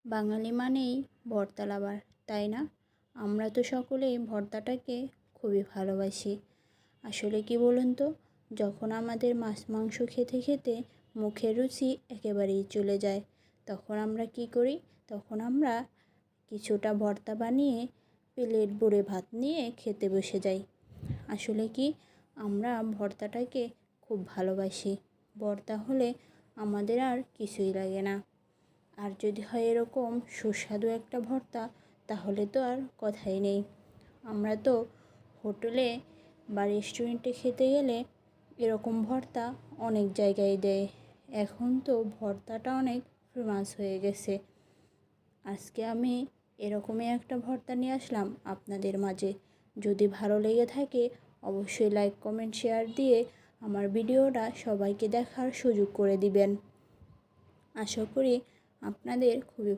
বাঙালি মানেই ভর্তা লাভার, তাই না? আমরা তো সকলেই ভর্তাটাকে খুবই ভালোবাসি। আসলে কি বলুন তো, যখন আমাদের মাছ মাংস খেতে খেতে মুখের রুচি একেবারেই চলে যায়, তখন আমরা কি করি? তখন আমরা কিছুটা ভর্তা বানিয়ে প্লেট ভরে ভাত নিয়ে খেতে বসে যাই। আসলে কি, আমরা ভর্তাটাকে খুব ভালোবাসি। ভর্তা হলে আমাদের আর কিছুই লাগে না। আর যদি হয় এরকম সুস্বাদু একটা ভর্তা, তাহলে তো আর কথাই নেই। আমরা তো হোটেলে বা রেস্টুরেন্টে খেতে গেলে এরকম ভর্তা অনেক জায়গায় দেয়। এখন তো ভর্তাটা অনেক ফেমাস হয়ে গেছে। আজকে আমি এরকমই একটা ভর্তা নিয়ে আসলাম আপনাদের মাঝে। যদি ভালো লেগে থাকে অবশ্যই লাইক কমেন্ট শেয়ার দিয়ে আমার ভিডিওটা সবাইকে দেখার সুযোগ করে দিবেন। আশা করি আপনাদের খুবই